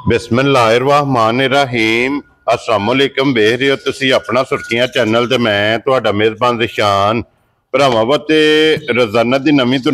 बिस्मिल्लाहिर्रहमानिर्रहीम अस्सलाम वालेकुम। वेख रहे हो तुसी अपना सुर्खियां चैनल ते मैं तुहाडा मेज़बान रिशान भरावां वास्ते रोजाना दी नवीं तो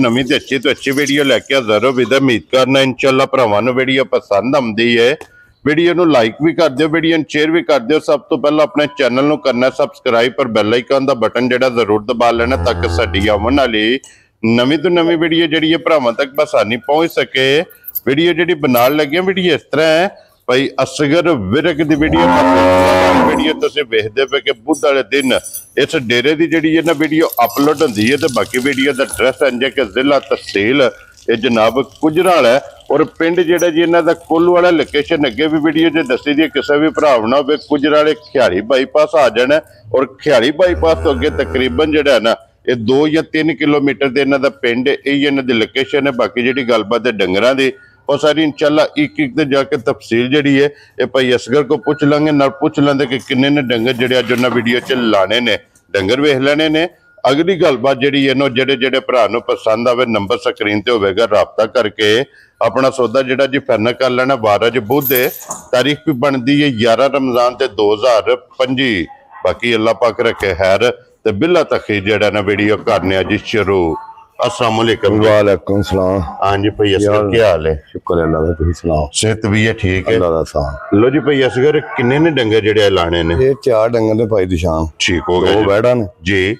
अच्छी वीडियो लैके हाज़र हो। विद उम्मीद करना इंशाअल्लाह भरावां नूं वीडियो पसंद आउंदी है। वीडियो नूं लाइक भी कर दिओ, वीडियो नूं शेयर भी कर दिओ। सब तो पहला अपने चैनल नूं करना सबसक्राइब पर बैल आइकन दा बटन जिहड़ा जरूर दबा लेना ताकि साडी आउण वाली नवीं तो नवीं वीडियो जिहड़ी है भरावां तक बसानी पहुंच सके। वीडियो जिहड़ी बनाण लगे वीडियो इस तरह है भाई असगर विरक दी वीडियो तुसीं वेखदे पे कि बुध वाले दिन इस डेरे की जिहड़ी है ना वीडियो अपलोड होंदी है। तो बाकी वीडियो का एड्रैस इंज कि जिला तहसील ये जनाब गुजराल है और पिंड जिहड़ा जी इन्हां दा कुल वाला लोकेशन अगे भी वीडियो च दसी दी। किसी भी भरा ना हो गुजराले ख्याली बाईपास आ जाना और ख्याली बाईपास तो अगे तकरीबन जिहड़ा है ना ये 2 या 3 किलोमीटर से इन्हां दा पिंड यही इन्हां दी लोकेशन है। बाकी जिहड़ी गलबात है डंगरां दी और सारी इंशाल्लाह एक ते जाके तफसील जिहड़ी है ये भाई असगर को पुछ लांगे, नाल पुछ लेंदे कि किन्ने ने डंगर जिहड़े अज उन्हां वीडियो च लाने ने डंगर वेख लेने ने। अगली गलबात जिहड़ी है ना जिहड़े जिहड़े भरा नूं पसंद आवे नंबर स्क्रीन ते होवेगा, राबता करके अपना सौदा जिहड़ा जी फाइनल कर लेना। 12 बुध है, तारीख भी बनती है 11 रमजान ते 2025। बाकी अल्लाह पाक रखे खैर ते बिला तखीर जिहड़ा ना वीडियो करने जी शुरू। अस्सलाम वालेकुम। वालेकुम सलाम। हाँ जी भाई असगर क्या हाल है? शुक्र अल्लाह दा, तुसीं सुनाओ? सेहत भी है ठीक है अल्लाह दा साथ। लो जी भाई असगर किन्ने ने डंगर जेड़े लाने ने? ये 4 डंगर ने भाई दिशान। ठीक हो गया। 2 बैड़ा ने जी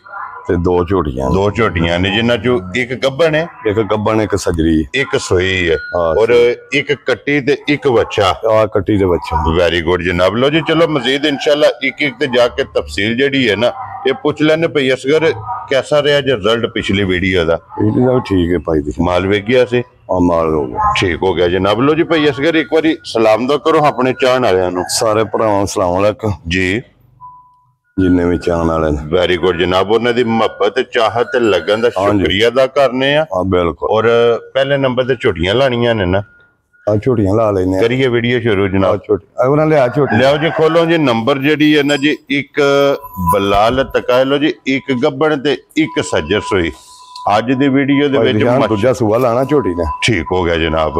ते 2 झोटियां। 2 झोटियां ने जिन्ना चो एक गब्बन है, एक गब्बन एक सजरी, एक सोई है और एक कट्टी ते एक बच्चा। आ कट्टी दे बच्चा। वेरी गुड जनाब। लो जी चलो मजीद इंशाल्लाह एक ते जाके तफसील जेड़ी है ना ये पूछ लेने भाई असगर कैसा रहा रिजल्ट पिछली वीडियो दा? ठीक है भाई दिशान। माल वेख गया से? माल हो गया, ठीक हो गया जनाब। लो जी भाई असगर एक बारी सलाम दो करो अपने चाहन वालियां नूं। सारे भरावां अस्सलाम वालेकुम जी जिन्ने भी चाहन वाले ने। वेरी गुड जनाब। उन्हां दी मोहब्बत चाहत लगन दा शुक्रिया अदा करने आ। हां बिल्कुल। और पहले नंबर ते झोटियां लानियां ने ना, झोटियां ला लेने। करिए वीडियो शुरू जनाब। लिया जी खोलो जी नंबर जेडी है ना जी एक बलाल तकाए लो जी एक गब्बन ते एक सज्जर सोई। आज दी वीडियो दे विच दूजा सूआ लाना झोटी ने। ठीक हो गया जनाब।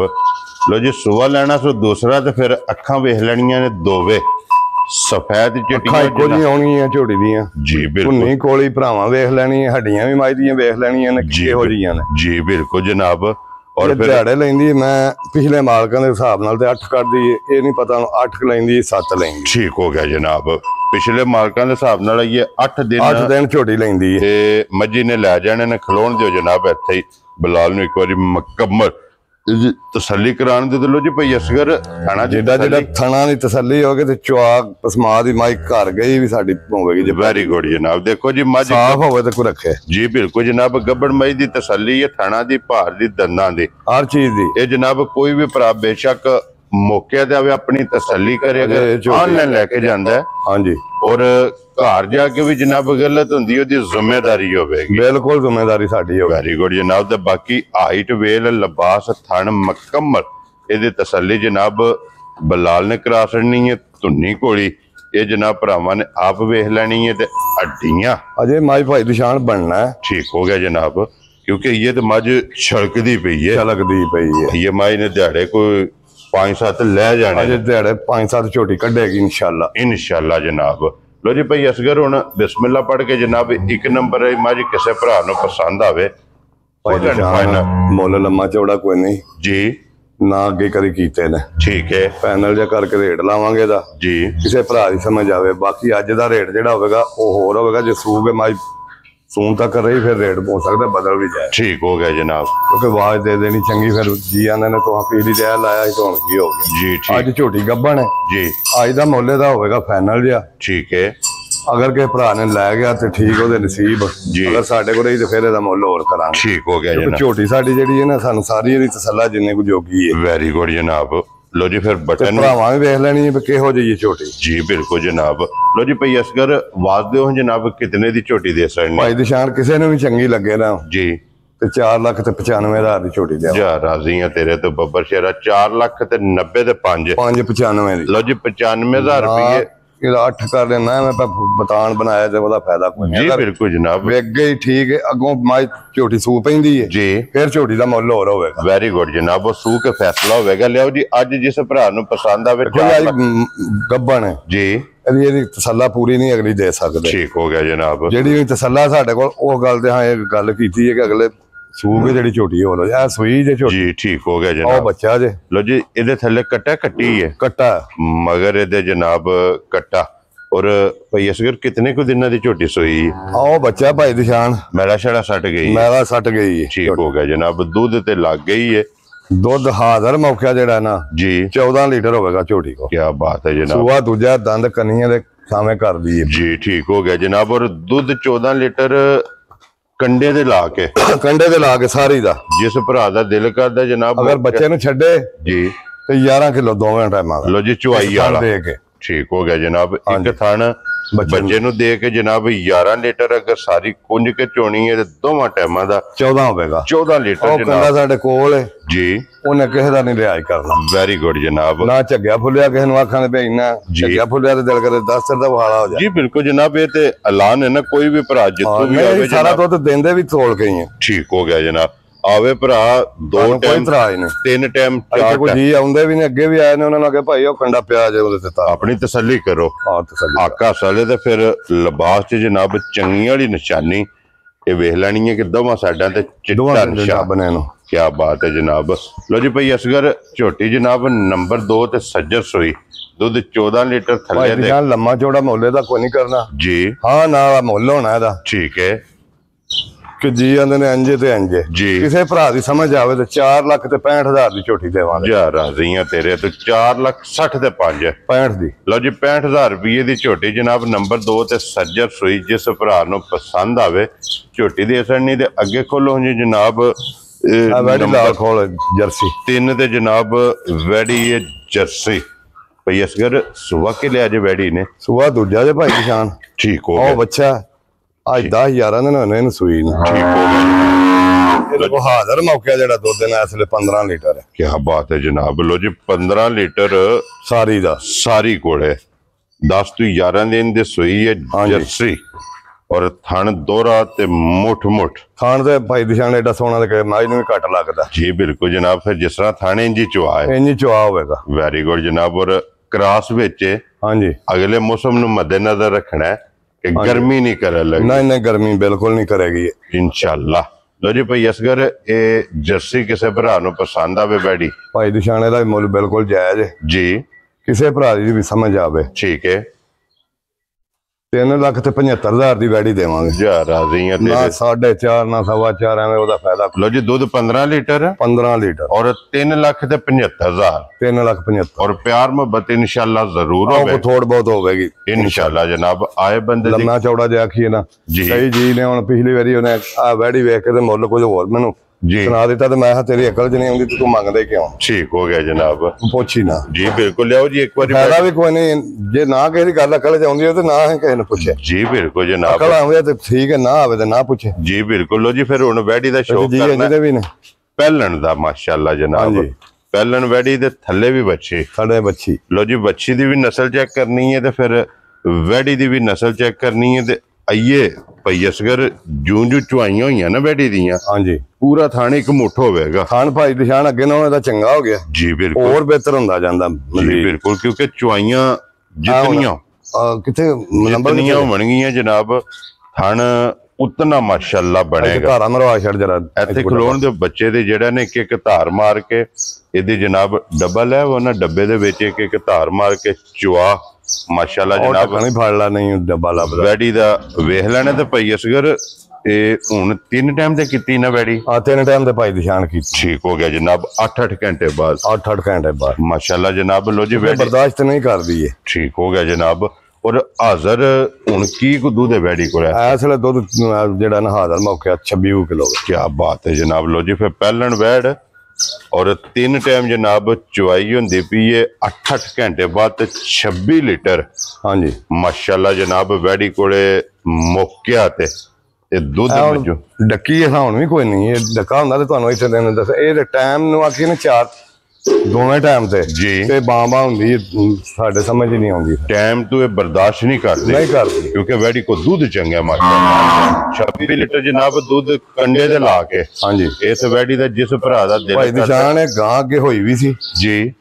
लो जी सूआ लेना सो दूसरा ते फिर अखां वेख लेनियां ने दोवे सफेद चिट्टियां इक्को जी आउणगियां झोटी दियां। जी बिल्कुल। भुन्नी कोली भरावां वेख लेनी, हड्डियां भी माई दियां वेख लेनियां ने किहो जियां ने। जी बिल्कुल जनाब। और फिर दिहाड़े लैंदी मैं पिछले मालकां दे हिसाब नाल ते 8 करदी है, ये नहीं पता 8 लैंदी 7 लैंदी। ठीक हो गया जनाब। पिछले मालकां दे हिसाब नाल ये 8 दिन झोटी लैंदी है। ते मज्जी ने लै जाने ने खलोण दिओ जनाब। इत्थे ही बिलाल नूं एक बारी मुकम्मल तसल्ली कराण दे। लो जी भाई असगर थाना जिड्डा जिड्डा थाना दी तसल्ली हो गई ते चुआक पसमा दी माई घर गई भी साडी होवेगी जी। वेरी गुड जनाब। देखो जी मज साफ होवे ते कोई रखे। जी बिल्कुल जनाब। गब्बड़ मई दी तसल्ली है थाना दी, भार दी, दंदां दी, हर चीज दी। ये जनाब कोई भी भरा बेशक मौके ते आवे अपनी तसल्ली करे, अगर ऑनलाइन लेके जांदा है हां जी और घर जाके भी जनाब गलत होंदी ओदी जिम्मेदारी होवेगी। बिल्कुल जिम्मेदारी साडी होवे। वेरी गुड जनाब। ते बाकी हाइट वेल लबास थन मुकम्मल इहदी तसल्ली जनाब बलाल ने करा छड़नी है। धुन्नी कोली ये जनाब भरावां ने आप वेख लेनी है ते हड्डियां अजे माई भाई निशान बनना है। ठीक हो गया जनाब। क्योंकि ये तो मज छलकदी पई है, छलकदी पई है। ये माई ने दिहाड़े कोई 5-7 ले जाने। अजे दिहाड़े 5-7 झोटी कढेगी इंशाल्लाह। इंशाल्लाह जनाब। लो जी भाई असगर हुण बिस्मिल्लाह पढ़ के जनाब एक नंबर मज किसी भरा नूं पसंद आवे मुल लम्मा चौड़ा कोई नहीं जी ना अगे करी कीते ने। ठीक है पैनल जा करके रेट लावांगे दा जी किसी भरा दी समझ आवे। बाकी अज दा रेट जिहड़ा होवेगा वो होर होवेगा। जे सूगे माई सून तक रही फिर रेट हो सकता बदल भी जाए। ठीक हो गया जनाब। क्योंकि आवाज दे देनी चंगी फिर जी आने ने तो पीली दया लाया तो हुण की हो गया जी। ठीक अज झोटी गब्बन है जी। अज दा मुल्ले दा होवेगा फाइनल जिहा। ठीक है अगर किसी भरा ने लै गया तो ठीक ओहदे नसीब जी। अगर साडे कोल रही तो फिर इहदा मुल होर करांगे। ठीक हो गया जनाब। झोटी साडी जिहड़ी है ना सानू सारी इहदी तसल्ला जिन्ने को जोगी है। वेरी गुड जनाब। लो जी फिर बटन भरावां भी वेख लेनी है किहो जी झोटी। जी बिल्कुल जनाब। लो जी भाई असगर वाज दो जनाब कितने दी झोटी दे सकने? भाई दिशान किसी ने भी चंगी लगे ना जी ते 4,95,000 दी झोटी दे। जा राजी है तेरे तो बब्बर शेरा। 4,90,000 ते 5 5,95 दी। लो जी 95,000 रुपये ਇਹਦਾ 8 ਕਰ ਲੈਣਾ ਮੈਂ ਬਤਾਨ ਬਣਾਇਆ ਤੇ ਉਹਦਾ ਫਾਇਦਾ ਕੋਈ ਨਹੀਂ। ਜੀ ਬਿਲਕੁਲ ਜਨਾਬ, ਵੇਖ ਗਈ ਠੀਕ ਹੈ, ਅੱਗੋਂ ਮਾਈ ਝੋਟੀ ਸੂ ਪੈਂਦੀ ਹੈ ਜੀ ਫਿਰ ਝੋਟੀ ਦਾ ਮੁੱਲ ਹੋਰ ਹੋਵੇਗਾ। ਵੈਰੀ ਗੁੱਡ ਜਨਾਬ, ਉਹ ਸੂ ਕੇ ਫੈਸਲਾ ਹੋਵੇਗਾ। ਲਿਆਓ ਜੀ, ਅੱਜ ਜਿਸ ਭਰਾ ਨੂੰ ਪਸੰਦ ਆਵੇ ਕੋਈ ਅੱਜ ਗੱਬਣ ਹੈ ਜੀ, ਇਹਦੀ ਤਸੱਲਾ ਪੂਰੀ ਨਹੀਂ ਅਗਲੀ ਦੇ ਸਕਦੇ। ਠੀਕ ਹੋ ਗਿਆ ਜਨਾਬ। ਜਿਹੜੀ ਵੀ ਤਸੱਲਾ ਸਾਡੇ ਕੋਲ ਉਹ ਗੱਲ ਤੇ ਹਾਂ ਇਹ ਗੱਲ ਕੀਤੀ ਹੈ ਕਿ ਅਗਲੇ ਸੂ ਕੇ ਜਿਹੜੀ ਝੋਟੀ ਹੋ ਲੋ ਸੂਈ ਜੇ ਝੋਟੀ ਜੀ ਠੀਕ ਹੋ ਗਿਆ ਉਹ ਜਨਾਬ। ਬੱਚਾ ਜੇ ਲੋ ਜੀ, ਇਹਦੇ ਥੱਲੇ ਕੱਟੀ ਹੈ, ਕੱਟਾ ਮਗਰ ਇਹਦੇ ਜਨਾਬ ਕੱਟਾ। ਔਰ ਭਈ ਅਸਗਰ ਕਿਤਨੇ ਕੁ ਦਿਨਾਂ ਦੀ ਝੋਟੀ ਸੋਈ? ਉਹ ਬੱਚਾ ਭਾਈ ਦੀ ਸ਼ਾਨ ਮੈਲਾ ਛੜਾ ਸੱਟ ਗਈ, ਮੈਲਾ ਸੱਟ ਗਈ ਹੈ। ਠੀਕ ਹੋ ਗਿਆ ਜਨਾਬ। ਦੁੱਧ ਤੇ ਲੱਗ ਗਈ ਹੈ ਦੁੱਧ ਹਾਜ਼ਰ ਮੌਕਾ ਜਿਹੜਾ ਨਾ ਜੀ, 14 ਲੀਟਰ ਹੋਵੇਗਾ ਝੋਟੀ ਕੋ। ਕੀ ਬਾਤ ਹੈ ਜਨਾਬ। ਸੂਆ ਦੂਜਾ ਦੰਦ ਕੰਨੀਆਂ ਦੇ ਸਾਵੇਂ ਕਰਦੀ ਹੈ ਜੀ ਠੀਕ ਹੋ ਗਿਆ ਜਨਾਬ। ਔਰ ਦੁੱਧ 14 ਲੀਟਰ ਕੰਡੇ ਦੇ ਲਾ ਕੇ, ਕੰਡੇ ਤੇ ਲਾ ਕੇ ਸਾਰੀ ਦਾ। ਜਿਸ ਭਰਾ ਦਾ ਦਿਲ ਕਰਦਾ ਜਨਾਬ ਅਗਰ ਬੱਚੇ ਨੂੰ ਛੱਡੇ ਜੀ ਤੇ 11 ਕਿਲੋ ਦੋਵੇਂ ਟਾਈਮਾਂ ਦਾ ਲੋ ਜੀ, ਚੁਆਈ ਵਾਲਾ ਦੇ ਕੇ ਠੀਕ ਹੋ ਗਿਆ ਜਨਾਬ। ਇੱਕ ਥਣ ਬੱਚੇ ਨੂੰ ਦੇ ਕੇ ਜਨਾਬ 11 ਲੀਟਰ ਅਗਰ ਸਾਰੀ ਕੁੰਝ ਕੇ ਚੋਣੀ ਹੈ ਤੇ ਦੋਵਾਂ ਟਾਈਮਾਂ ਦਾ 14 ਹੋਵੇਗਾ। 14 ਲੀਟਰ ਉਹ ਕੰਡਾ ਜਨਾਬ ਸਾਡੇ ਕੋਲ ਹੈ, ਜੀ। ਉਹਨੇ ਕਿਸੇ ਦਾ ਨਹੀਂ ਰਿਆਜ਼ ਕਰਨਾ। ਵੈਰੀ ਗੁੱਡ ਜਨਾਬ। ਨਾ ਝੱਗਿਆ ਫੁੱਲਿਆ ਕਿਸੇ ਨੂੰ ਆਖਾਂ ਦੇ ਭੇਜਣਾ, ਝੱਗਿਆ ਫੁੱਲਿਆ ਤੇ ਦਿਲ ਕਰੇ 10 ਸਿਰ ਦਾ ਬਹਾਲਾ ਹੋ ਜਾ। ਜੀ ਬਿਲਕੁਲ ਜਨਾਬ, ਇਹ ਤੇ ਐਲਾਨ ਹੈ ਨਾ, ਕੋਈ ਵੀ ਭਰਾ ਜਿੱਥੋਂ ਵੀ ਆਵੇ ਸਾਰਾ ਦੁੱਧ ਦਿੰਦੇ ਵੀ ਤੋਲ ਕੇ ਹੀ ਹੈ। ਠੀਕ ਹੋ ਗਿਆ ਜਨਾਬ। ਆਵੇ ਭਰਾ 2 ਕੋਈ ਟਾਈਮ ਇਤਰਾਜ਼ ਨਹੀਂ। 3 ਟਾਈਮ ਇੱਥੇ 4 ਕੋਈ ਜੀ ਆਉਂਦੇ ਵੀ ਨੇ, ਅੱਗੇ ਵੀ ਆਏ ਨੇ, ਉਹਨਾਂ ਨੂੰ ਕਿ ਭਾਈ ਉਹ ਕੰਡਾ ਪਿਆ ਜੇ ਉਹਦੇ ਤੇ ਤਾਂ ਆਪਣੀ ਤਸੱਲੀ ਕਰੋ। ਤਸੱਲੀ ਆਕਾ ਸਾਲੇ ਤੇ ਫਿਰ ਲਿਬਾਸ ਚ ਜਨਾਬ ਚੰਗੀ ਵਾਲੀ ਨਿਸ਼ਾਨੀ ਇਹ ਵੇਖ ਲੈਣੀ ਹੈ ਕਿ ਦੋਵਾਂ ਸਾਈਡਾਂ ਤੇ ਚਿੱਟਾ ਨਿਸ਼ਾਨ ਬਣੇ ਨੂੰ। ਕੀ ਬਾਤ ਹੈ ਜਨਾਬ। ਲੋ ਜੀ ਭਾਈ ਅਸਗਰ, ਝੋਟੀ ਜਨਾਬ ਨੰਬਰ 2 ਤੇ ਸੱਜਰ ਸੋਈ, ਦੁੱਧ 14 ਲੀਟਰ ਥੱਲੇ ਦੇ ਭਾਈ ਲੰਮਾ ਚੌੜਾ ਮੁੱਲ ਦਾ ਕੋਈ ਨਹੀਂ ਕਰਨਾ ਜੀ। ਹਾਂ ਨਾ ਮੁੱਲ ਹੋਣਾ ਇਹਦਾ, ਠੀਕ ਹੈ ਕਿ ਜੀ ਆਂਦੇ ਨੇ ਅੰਜੇ ਤੇ ਅੰਜੇ। ਜੀ ਕਿਸੇ ਭਰਾ ਦੀ ਸਮਝ ਆਵੇ ਤੇ 4 ਲੱਖ ਤੇ 65,000 ਦੀ ਝੋਟੀ ਦੇਵਾਂਗੇ। ਜਾ ਰਾਜ਼ੀਆਂ ਤੇਰੇ ਤੇ 4 ਲੱਖ 60 ਤੇ 5 65 ਦੀ। ਲਓ ਜੀ 65,000 ਰੁਪਏ ਦੀ ਝੋਟੀ ਜਨਾਬ ਨੰਬਰ 2 ਤੇ ਸੱਜਰ ਸੋਈ। ਜਿਸ ਭਰਾ ਨੂੰ ਪਸੰਦ ਆਵੇ ਝੋਟੀ ਦੇ ਅਸਰ ਨਹੀਂ ਤੇ ਅੱਗੇ ਖੋਲੋ ਜੀ ਜਨਾਬ। ਵੈੜੀ ਲਾਲ ਖੋਲ ਜਰਸੀ 3 ਤੇ ਜਨਾਬ ਵੈੜੀ ਹੈ ਜਰਸੀ। ਭਈ ਅਸਗਰ ਸੁਬਾ ਕੇ ਲਿਆ ਜੇ ਵੈੜੀ ਨੇ, ਸੂਆ ਦੂਜਾ ਜੇ ਭਾਈ ਨਿਸ਼ਾਨ। ਠੀਕ ਹੋ ਉਹ ਗਿਆ, ਬੱਚਾ ਅੱਜ 10,000 ਦਿਨ ਹੋਣੇ ਇਹਨੂੰ ਸੂਈ ਨੂੰ। ਠੀਕ ਹੋ ਗਿਆ। ਇਹਦੇ ਕੋਲ ਹਾਜ਼ਰ ਮੌਕਾ ਜਿਹੜਾ ਦੁੱਧ ਨਾਲ ਇਸ ਵੇਲੇ 15 ਲੀਟਰ ਹੈ। ਕੀ ਬਾਤ ਹੈ ਜਨਾਬ। ਲੋ ਜੀ 15 ਲੀਟਰ ਸਾਰੀ ਦਾ ਸਾਰੀ ਕੋਲੇ 10 ਤੋਂ 11 ਦਿਨ ਦੇ ਸੋਈ ਹੈ ਜਰਸੀ। ਔਰ ਥਣ ਦੋਰਾ ਤੇ ਮੁੱਠ ਖਾਣ ਦੇ ਭਾਈ ਨਿਸ਼ਾਨ ਏਡਾ ਸੋਹਣਾ ਤੇ ਮਾਈ ਨੂੰ ਵੀ ਘੱਟ ਲੱਗਦਾ ਜੀ। ਬਿਲਕੁਲ ਜਨਾਬ, ਫਿਰ ਜਿਸ ਤਰ੍ਹਾਂ ਥਾਣੇ ਇੰਜੀ ਚੁਆ ਹੈ। ਇੰਨੀ ਚੁਆ ਹੋਵੇਗਾ। ਵੈਰੀ ਗੁੱਡ ਜਨਾਬ। ਔਰ ਕ੍ਰਾਸ ਵਿੱਚ ਹਾਂਜੀ ਅਗਲੇ ਮੌਸਮ ਨੂੰ ਮੱਦੇਨਜ਼ਰ ਰੱਖਣਾ ਹੈ ਕਿ ਗਰਮੀ ਨਹੀਂ ਕਰਨ ਲੱਗੀ। ਨਹੀਂ ਗਰਮੀ ਬਿਲਕੁਲ ਨਹੀਂ ਕਰੇਗੀ ਇਨਸ਼ਾਅੱਲਾ। ਲੋ ਜੀ ਭਾਈ ਅਸਗਰ, ਇਹ ਜਰਸੀ ਕਿਸੇ ਭਰਾ ਨੂੰ ਪਸੰਦ ਆਵੇ ਬੈਡੀ ਭਾਈ ਨਿਸ਼ਾਨੇ ਦਾ ਮੁੱਲ ਬਿਲਕੁਲ ਜਾਇਜ਼ ਹੈ ਜੀ। ਕਿਸੇ ਭਰਾ ਦੀ ਵੀ ਸਮਝ ਆਵੇ ਠੀਕ ਹੈ 3 ਲੱਖ ਤੇ 75,000 ਦੀ ਵੈੜੀ ਦੇਵਾਂਗੇ। ਜਾ ਰਾਜ਼ੀਆਂ ਨਾ ਤੇਰੇ। 4.5 ਨਾ 4.25 ਐਵੇਂ ਉਹਦਾ ਫਾਇਦਾ। ਲੋ ਜੀ ਦੁੱਧ 15 ਲੀਟਰ 15 ਲੀਟਰ ਔਰ 3 ਲੱਖ ਤੇ 75,000 3 ਲੱਖ 75 ਔਰ ਪਿਆਰ ਮੁਹੱਬਤ ਇਨਸ਼ਾਅੱਲਾ ਜ਼ਰੂਰ ਉਹ ਹੋਵੇ ਥੋੜ ਬਹੁਤ ਹੋਵੇਗੀ ਇਨਸ਼ਾਅੱਲਾ ਜਨਾਬ। ਆਏ ਬੰਦੇ ਦੀ ਲੰਮਾ ਚੌੜਾ ਜਿਹਾ ਆਖੀਏ ਨਾ ਜੀ। ਕਈ ਜੀ ਨੇ ਹੁਣ ਪਿਛਲੀ ਵਾਰੀ ਉਹਨੇ ਆ ਵੈੜੀ ਵੇਖ ਕੇ ਤੇ ਮੁੱਲ ਕੁਝ ਹੋਰ ਮੈਨੂੰ ਜੀ ਸੁਣਾ ਦਿੱਤਾ ਤੇ ਮੈਂ ਕਿਹਾ ਤੇਰੀ ਅਕਲ ਚ ਨਹੀਂ ਆਉਂਦੀ ਤੂੰ ਮੰਗਦੇ ਕਿਉਂ? ਠੀਕ ਹੋ ਗਿਆ ਜਨਾਬ। ਪੁੱਛ ਹੀ ਨਾ। ਜੀ ਬਿਲਕੁਲ ਲਿਆਓ ਜੀ ਇੱਕ ਵਾਰੀ ਫਾਇਦਾ ਵੀ ਕੋਈ ਨਹੀਂ ਜੇ ਨਾ ਕਿਸੇ ਦੀ ਗੱਲ ਅਕਲ ਚ ਆਉਂਦੀ ਹੋਵੇ ਤੇ ਨਾ ਹੀ ਕਿਸੇ ਨੂੰ ਪੁੱਛੇ। ਜੀ ਬਿਲਕੁਲ ਜਨਾਬ। ਅਕਲ ਆਵੇ ਤੇ ਠੀਕ ਹੈ, ਨਾ ਆਵੇ ਤੇ ਨਾ ਪੁੱਛੇ। ਜੀ ਬਿਲਕੁਲ। ਲੋ ਜੀ ਫਿਰ ਹੁਣ ਵੈੜੀ ਦਾ ਸ਼ੌਕ ਜੀ ਕਰਨਾ ਜਿਹਦੇ ਵੀ ਨੇ ਪਹਿਲਣ ਦਾ ਮਾਸ਼ਾਅੱਲਾ ਜਨਾਬ। ਹਾਂਜੀ। ਪਹਿਲਣ ਵੈੜੀ ਦੇ ਥੱਲੇ ਵੀ ਬੱਚੇ। ਸਾਡੇ ਬੱਚੀ ਲੋ ਜੀ ਬੱਚੀ ਦੀ ਵੀ ਨਸਲ ਚੈੱਕ ਕਰਨੀ ਹੈ ਤੇ ਫਿਰ ਵੈੜੀ ਦੀ ਵੀ ਨਸਲ ਚੈੱਕ ਕਰਨੀ ਹੈ ਤੇ ਆਈਏ ਭਈ ਅਸਗਰ ਜੂੰ ਚੁਆਈਆਂ ਹੋਈਆਂ ਨਾ ਵੈੜੀ ਦੀਆਂ ਹਾਂਜੀ ਪੂਰਾ ਥਾਣੇ ਇੱਕ ਮੁੱਠ ਹੋਵੇਗਾ। ਖਾਨ ਭਾਈ ਨਿਸ਼ਾਨ ਅੱਗੇ ਨਾਲੋਂ ਇਹਦਾ ਚੰਗਾ ਹੋ ਗਿਆ। ਜੀ ਬਿਲਕੁਲ ਹੋਰ ਬਿਹਤਰ ਹੁੰਦਾ ਜਾਂਦਾ। ਜੀ ਬਿਲਕੁਲ, ਕਿਉਂਕਿ ਚੁਆਈਆਂ ਜਿਤਨੀਆਂ ਕਿੱਥੇ ਨੰਬਰ ਜਿਤਨੀਆਂ ਹੋਣਗੀਆਂ ਜਨਾਬ ਥਣ ਉਤਨਾ ਮਾਸ਼ਾਅੱਲਾ ਬਣੇਗਾ। ਧਾਰਾ ਮਰਵਾ ਛੱਡ ਜਰਾ ਇੱਥੇ ਖਲੋਣ ਦੇ ਬੱਚੇ ਦੇ ਜਿਹੜਾ ਨੇ ਇੱਕ ਧਾਰ ਮਾਰ ਕੇ ਇਹਦੀ ਜਨਾਬ ਡੱਬਲ ਹੈ ਉਹਨਾਂ ਡੱਬੇ ਦੇ ਵਿੱਚ ਇੱਕ ਧਾਰ ਮਾਰ ਕੇ ਚੁਆ ਮਾਸ਼ਾਅੱਲਾ ਜਨਾਬ ਨਹੀਂ ਫੜ ਲਾ ਨਹੀਂ ਡੱਬਾ ਲੱਭਦਾ। ਵੈੜੀ ਦਾ ਵੇਖ ਲੈਣਾ ਤੇ ਭਈ ਅਸਗਰ ਇਹ ਹੁਣ 3 ਟਾਈਮ ਤੇ ਕੀਤੀ ਨਾ ਵੈੜੀ। 3 ਟਾਈਮ ਤੇ ਭਾਈ ਨਿਸ਼ਾਨ ਕੀਤੀ। ਠੀਕ ਹੋ ਗਿਆ ਜਨਾਬ 8-8 ਘੰਟੇ ਬਾਅਦ 8-8 ਘੰਟੇ ਬਾਅਦ ਮਾਸ਼ਾਅੱਲਾ ਜਨਾਬ। ਲੋ ਜੀ ਵੈੜੀ ਬਰਦਾਸ਼ਤ ਨਹੀਂ ਕਰਦੀ ਏ। ਠੀਕ ਹੋ ਗਿਆ ਜਨਾਬ। ਔਰ ਹਾਜ਼ਰ ਹੁਣ ਕੀ ਕੁ ਦੁੱਧ ਹੈ ਵੈੜੀ ਕੋਲ? ਇਸ ਵੇਲੇ ਦੁੱਧ ਜਿਹੜਾ ਨਾ ਹਾਜ਼ਰ ਮੌਕੇ 26 ਕਿਲੋ। ਕੀ ਬਾਤ ਹੈ ਜਨਾਬ। ਲੋ ਜੀ ਫਿਰ ਪਹਿਲਣ ਵੈੜ ਔਰ 3 ਟਾਈਮ ਜਨਾਬ ਚੁਆਈ ਹੁੰਦੀ ਪਈ ਹੈ 8-8 ਘੰਟੇ ਬਾਅਦ ਤੇ 26 ਲੀਟਰ। ਹਾਂਜੀ ਮਾਸ਼ਾਅੱਲਾ ਜਨਾਬ ਵੈੜੀ ਕੋਲੇ ਮੌਕਿਆ ਤੇ ਇਹ ਦੁੱਧ ਵਿੱਚੋਂ ਡੱਕੀ ਹੈ ਹੁਣ ਵੀ ਕੋਈ ਨਹੀਂ। ਇਹ ਡੱਕਾ ਹੁੰਦਾ ਤੇ ਤੁਹਾਨੂੰ ਇੱਥੇ ਦਿਨ ਦੱਸ ਇਹ ਟਾਈਮ ਨੂੰ ਆਖੀ ਨਾ ਦੋਵੇਂ ਟਾਈਮ ਤੇ ਜੀ। ਤੇ ਬਾਂਬਾ ਹੁੰਦੀ ਸਾਡੇ ਸਮਝ ਹੀ ਨਹੀਂ ਆਉਂਦੀ, ਟਾਈਮ ਤੋਂ ਇਹ ਬਰਦਾਸ਼ਤ ਨਹੀਂ ਕਰਦੇ ਨਹੀਂ ਕਰਦੀ। ਕਿਉਂਕਿ ਵੈੜੀ ਕੋ ਦੁੱਧ ਚੰਗਾ ਮਾਸ਼ਾਅੱਲਾ 26 ਲੀਟਰ ਜਨਾਬ ਦੁੱਧ ਕੰਡੇ ਦੇ ਲਾ ਕੇ। ਹਾਂਜੀ ਇਸ ਵੈੜੀ ਦਾ ਜਿਸ ਭਰਾ ਦਾ ਦਿਲ ਭਾਈ ਨਿਸ਼ਾਨ ਹੈ ਗਾਂ ਅੱਗੇ ਹੋਈ ਵੀ ਸੀ, ਜੀ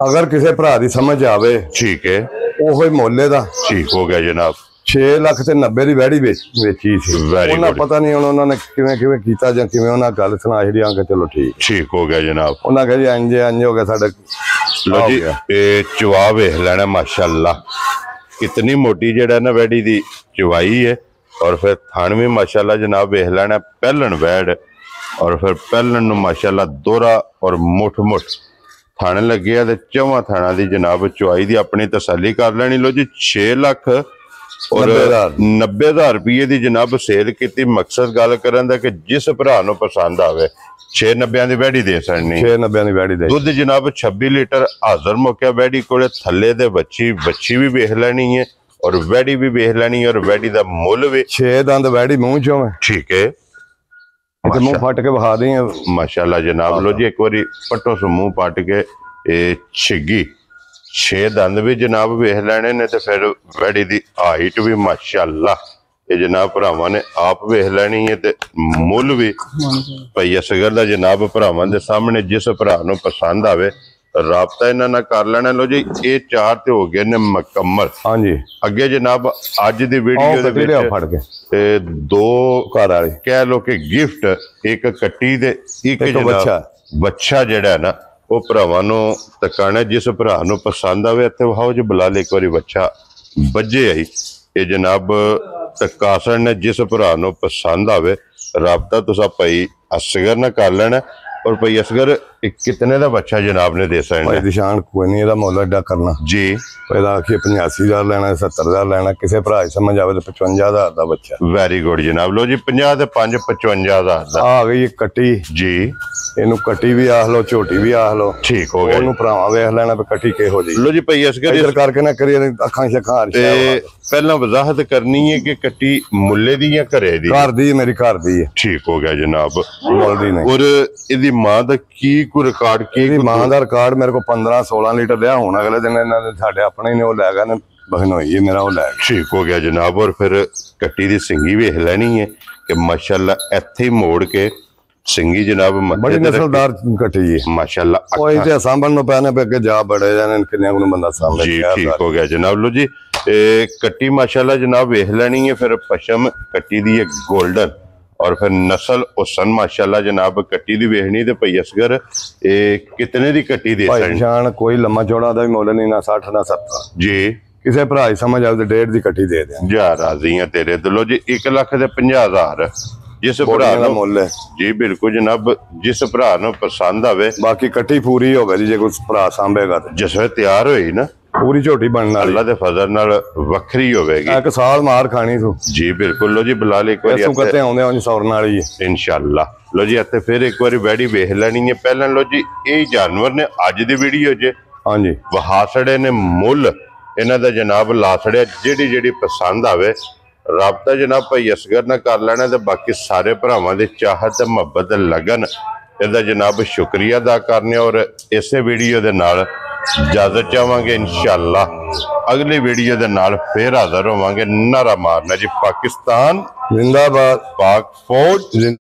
ਅਗਰ ਕਿਸੇ ਭਰਾ ਦੀ ਸਮਝ ਆਵੇ ਠੀਕ ਹੈ, ਉਹੋ ਹੀ ਮੁੱਲੇ ਦਾ ਠੀਕ ਹੋ ਗਿਆ ਜਨਾਬ। 6 ਲੱਖ ਤੇ 90 ਦੀ ਵੈੜੀ ਵੇਚੀ ਸੀ। Very ਉਹਨਾਂ good. ਪਤਾ ਨਹੀਂ ਹੁਣ ਉਹਨਾਂ ਨੇ ਕਿਵੇਂ ਕੀਤਾ ਜਾਂ ਕਿਵੇਂ ਉਹਨਾਂ ਗੱਲ ਸੁਣਾ ਛੜੀ ਆ ਕੇ ਚਲੋ ਠੀਕ। ਠੀਕ ਹੋ ਗਿਆ ਜਨਾਬ। ਉਹਨਾਂ ਕਹੇ ਜੀ ਇੰਜ ਹੋ ਗਿਆ ਸਾਡੇ। ਲੋ ਜੀ ਇਹ ਚਵਾ ਵੇਖ ਲੈਣਾ ਮਾਸ਼ਾਅੱਲਾ ਕਿਤਨੀ ਮੋਟੀ ਜਿਹੜਾ ਨਾ ਵੈੜੀ ਦੀ ਚਵਾਈ ਹੈ। ਔਰ ਫਿਰ ਥਣ ਵੀ ਮਾਸ਼ਾਅੱਲਾ ਜਨਾਬ ਵੇਖ ਲੈਣਾ ਪਹਿਲਣ ਵੈੜ, ਔਰ ਫਿਰ ਪਹਿਲਣ ਨੂੰ ਮਾਸ਼ਾਅੱਲਾ ਦੋਹਰਾ ਔਰ ਮੁੱਠ ਥਣ ਲੱਗਿਆ ਤੇ ਚੌਵਾਂ ਥਾਣਾ ਦੀ ਜਨਾਬ ਚਵਾਈ ਦੀ ਆਪਣੀ ਤਸੱਲੀ ਕਰ ਲੈਣੀ। ਲੋ ਜੀ 6 ਲੱਖ ਔਰ 90,000 ਰੁਪਏ ਦੀ ਜਨਾਬ ਸੇਲ ਕੀਤੀ। ਮਕਸਦ ਗੱਲ ਕਰਨ ਦਾ ਕਿ ਜਿਸ ਭਰਾ ਨੂੰ ਪਸੰਦ ਆਵੇ 690 ਦੀ ਵੈੜੀ ਦੇ ਸਕਣੀ। 690 ਦੀ ਵੈੜੀ ਦੇ ਦੁੱਧ ਜਨਾਬ 26 ਲੀਟਰ ਹਾਜ਼ਰ ਮੁੱਕਿਆ ਵੈੜੀ ਕੋਲੇ। ਥੱਲੇ ਦੇ ਬੱਚੀ ਵੀ ਵੇਖ ਲੈਣੀ ਹੈ ਔਰ ਵੈੜੀ ਵੀ ਵੇਖ ਲੈਣੀ ਹੈ ਔਰ ਵੈੜੀ ਦਾ ਮੁੱਲ ਵੀ 6 ਦੰਦ ਵੈੜੀ ਮੂੰਹ ਚੋਂ ਹੈ। ਠੀਕ ਹੈ, ਤੇ ਮੂੰਹ ਫਟ ਕੇ ਵਿਖਾ ਦੇ ਮਾਸ਼ਾਅੱਲਾ ਜਨਾਬ। ਲੋ ਜੀ ਇੱਕ ਵਾਰੀ ਪੱਟੋ ਸੋ ਮੂੰਹ ਪੱਟ ਕੇ ਇਹ ਛਿੱਗੀ 6 ਦੰਦ ਵੀ ਜਨਾਬ ਵੇਖ ਲੈਣੇ ਨੇ ਤੇ ਫਿਰ ਵੈੜੀ ਦੀ ਹਾਈਟ ਵੀ ਮਾਸ਼ਾਅੱਲਾ ਇਹ ਜਨਾਬ ਭਰਾਵਾਂ ਨੇ ਆਪ ਵੇਖ ਲੈਣੀ ਹੈ। ਤੇ ਮੁੱਲ ਵੀ ਭਈ ਅਸਗਰ ਦਾ ਜਨਾਬ ਭਰਾਵਾਂ ਦੇ ਸਾਹਮਣੇ ਜਿਸ ਭਰਾ ਨੂੰ ਪਸੰਦ ਆਵੇ ਰਾਬਤਾ ਇਹਨਾਂ ਨਾਲ ਕਰ ਲੈਣਾ। ਲੋ ਜੀ ਇਹ 4 ਤੇ ਹੋ ਗਏ ਨੇ ਮੁਕੰਮਲ। ਹਾਂਜੀ ਅੱਗੇ ਜਨਾਬ ਅੱਜ ਦੀ ਵੀਡੀਓ ਦੇ ਵਿੱਚ ਫੜ ਕੇ ਤੇ 2 ਘਰ ਵਾਲੇ ਕਹਿ ਲੋ ਕਿ ਗਿਫਟ, ਇੱਕ ਕੱਟੀ ਤੇ ਇੱਕ ਜਨਾਬ ਬੱਚਾ ਜਿਹੜਾ ਨਾ ਉਹ ਭਰਾਵਾਂ ਨੂੰ ਤਕਾਣਾ। ਜਿਸ ਭਰਾ ਨੂੰ ਪਸੰਦ ਆਵੇ ਇੱਥੇ ਵਹਾਓ ਜੀ ਬੁਲਾ ਇੱਕ ਵਾਰੀ ਬੱਚਾ ਵੱਜੇ ਆਈ। ਇਹ ਜਨਾਬ ਤਕਾਸਣ ਨੇ ਜਿਸ ਭਰਾ ਨੂੰ ਪਸੰਦ ਆਵੇ ਰਾਬਤਾ ਤੁਸੀਂ ਭਾਈ ਅਸਗਰ ਨਾਲ ਕਰ ਲੈਣਾ। ਔਰ ਭਾਈ ਅਸਗਰ ਕਿਤਨੇ ਦਾ ਬੱਚਾ ਜਨਾਬ ਨੇ ਦੇ ਭਾਈ ਸਕਣਾ ਨਿਸ਼ਾਨ ਕੋਈ ਨਹੀਂ, ਇਹਦਾ ਮੁੱਲ ਐਡਾ ਕਰਨਾ ਜੀ। ਇਹਦਾ ਆਖੀ 85,000 ਲੈਣਾ, 70,000 ਲੈਣਾ, ਕਿਸੇ ਭਰਾ ਦੀ ਸਮਝ ਆਵੇ ਤਾਂ 55,000 ਦਾ ਬੱਚਾ। ਵੈਰੀ ਗੁੱਡ ਜਨਾਬ। ਲੋ ਜੀ 50 ਤੇ 5 55,000 ਦਾ ਆ ਗਈ ਕੱਟੀ ਜੀ। ਇਹਨੂੰ ਕੱਟੀ ਵੀ ਆਖ ਲੋ, ਝੋਟੀ ਵੀ ਆਖ ਲੋ, ਠੀਕ ਹੋ ਗਿਆ। ਉਹਨੂੰ ਭਰਾਵਾਂ ਵੇਖ ਲੈਣਾ ਵੀ ਕੱਟੀ ਕਿਹੋ ਜੀ। ਲੋ ਜੀ ਭਾਈ ਅਸਗਰ ਇਧਰ ਕਰਕੇ ਨਾ ਕਰੀ ਅੱਖਾਂ ਸ਼ੱਖਾਂ ਤੇ ਪਹਿਲਾਂ ਵਜ਼ਾਹਤ ਕਰਨੀ ਹੈ ਕਿ ਕੱਟੀ ਮੁੱਲੇ ਦੀ ਜਾਂ ਘਰੇ ਦੀ? ਘਰ ਦੀ, ਮੇਰੀ ਘਰ ਦੀ ਹੈ। ਠੀਕ ਹੋ ਗਿਆ ਜਨਾਬ। ਮੁੱਲ ਦੀ ਨਹੀਂ। ਔਰ ਇਹਦੀ ਮਾਂ ਦਾ ਕੀ ਕੋ ਰਿਕਾਰਡ ਕੀ? ਇਹਦੀ ਮਾਂ ਦਾ ਰਿਕਾਰਡ ਮੇਰੇ ਕੋਲ 15-16 ਲੀਟਰ ਲਿਆ। ਹੁਣ ਅਗਲੇ ਦਿਨ ਇਹਨਾਂ ਦੇ ਸਾਡੇ ਆਪਣੇ ਹੀ ਨੇ ਉਹ ਲੈ ਗਏ ਨੇ, ਬਹਨੋਈ ਮੇਰਾ ਉਹ ਲੈ ਗਿਆ। ਠੀਕ ਹੋ ਗਿਆ ਜਨਾਬ। ਔਰ ਫਿਰ ਕੱਟੀ ਦੀ ਸਿੰਗੀ ਵੇਖ ਲੈਣੀ ਹੈ ਕਿ ਮਾਸ਼ਾਅੱਲਾ ਇੱਥੇ ਹੀ ਮੋੜ ਕੇ ਸਿੰਗੀ ਜਨਾਬ ਬੜੀ ਨਸਲਦਾਰ ਕੱਟੀ ਹੈ ਮਾਸ਼ਾਅੱਲਾ। ਉਹ ਇੱਥੇ ਸਾਂਭਣ ਨੂੰ ਪੈਣੇ ਪਏ ਅੱਗੇ ਜਾ ਬੜੇ ਜਾਣੇ ਕਿੰਨੇ ਨੂੰ ਬੰਦਾ ਸਾਂਭੇ ਜੀ। ਠੀਕ ਹੋ ਗਿਆ ਜਨਾਬ। ਲੋ ਜੀ ਇਹ ਕੱਟੀ ਮਾਸ਼ਾਅੱਲਾ ਜਨਾਬ ਵੇਖ ਲੈਣੀ ਹੈ। ਫਿਰ ਪਸ਼ਮ ਕੱਟੀ ਦੀ ਹੈ ਗੋਲਡਨ ਔਰ ਫਿਰ ਨਸਲ ਹੁਸਨ ਮਾਸ਼ਾਅੱਲਾ ਜਨਾਬ ਕੱਟੀ ਦੀ ਵੇਖਣੀ। ਤੇ ਭਈ ਅਸਗਰ ਇਹ ਕਿਤਨੇ ਦੀ ਕੱਟੀ ਦੇ ਭਾਈ ਨਿਸ਼ਾਨ ਕੋਈ ਲੰਮਾ ਚੌੜਾ ਦਾ ਵੀ ਮੁੱਲ ਨਹੀਂ, ਨਾ 60 ਨਾ 70 ਜੀ। ਕਿਸੇ ਭਰਾ ਦੀ ਸਮਝ ਆਵੇ ਤੇ 1.5 ਦੀ ਕੱਟੀ ਦੇ ਦੇ ਜਾ ਰਾਜ਼ੀ ਆ ਤੇਰੇ ਦਿਲੋਂ ਜੀ। 1,50,000 ਜਿਸ ਭਰਾ ਦਾ ਨੂੰ ਮੁੱਲ ਹੈ ਜੀ। ਬਿਲਕੁਲ ਜਨਾਬ ਜਿਸ ਭਰਾ ਨੂੰ ਪਸੰਦ ਆਵੇ। ਬਾਕੀ ਕੱਟੀ ਪੂਰੀ ਹੋਵੇ ਜੀ, ਜੇ ਕੋਈ ਭਰਾ ਸਾਂਭੇਗਾ ਤੇ ਜਿਸ ਵੇ ਤਿਆਰ ਹੋਈ ਨਾ ਪੂਰੀ ਝੋਟੀ ਬਣਨ ਵਾਲੀ ਅੱਲਾ ਦੇ ਫਜ਼ਲ ਨਾਲ ਵੱਖਰੀ ਹੋਵੇਗੀ। ਇੱਕ ਸਾਲ ਮਾਰ ਖਾਣੀ ਤੂੰ ਜੀ ਬਿਲਕੁਲ। ਲੋ ਜੀ ਬੁਲਾ ਲੈ ਇੱਕ ਵਾਰੀ ਤੂੰ ਕੱਤੇ ਆਉਂਦੇ ਆਂ ਸੌਰਨ ਵਾਲੀ ਹੈ ਇਨਸ਼ਾਅੱਲਾ। ਲੋ ਜੀ ਇੱਥੇ ਫਿਰ ਇੱਕ ਵਾਰੀ ਵੈੜੀ ਵੇਖ ਲੈਣੀ ਹੈ। ਪਹਿਲਾਂ ਲੋ ਜੀ ਇਹ ਜਾਨਵਰ ਨੇ ਅੱਜ ਦੀ ਵੀਡੀਓ 'ਚ ਹਾਂਜੀ ਵਹਾਸੜੇ ਨੇ ਮੁੱਲ ਇਹਨਾਂ ਦਾ ਜਨਾਬ ਲਾਸੜਿਆ। ਜਿਹੜੀ ਪਸੰਦ ਆਵੇ ਰਾਬਤਾ ਜਨਾਬ ਭਾਈ ਅਸਗਰ ਨਾਲ ਕਰ ਲੈਣਾ। ਤੇ ਬਾਕੀ ਸਾਰੇ ਭਰਾਵਾਂ ਦੀ ਚਾਹਤ ਤੇ ਮੁਹੱਬਤ ਲਗਨ ਇਹਦਾ ਜਨਾਬ ਸ਼ੁਕਰੀਆ ਅਦਾ ਕਰਨੇ। ਔਰ ਇਸੇ ਵੀਡੀਓ ਦੇ ਨਾਲ ਇਜਾਜ਼ਤ ਚਾਹਾਂਗੇ। ਇਨਸ਼ਾਅੱਲਾ ਅਗਲੀ ਵੀਡੀਓ ਦੇ ਨਾਲ ਫੇਰ ਹਾਜ਼ਰ ਹੋਵਾਂਗੇ। ਨਾਰਾ ਮਾਰਨਾ ਜੀ ਪਾਕਿਸਤਾਨ ਜ਼ਿੰਦਾਬਾਦ, ਪਾਕ ਫੌਜ।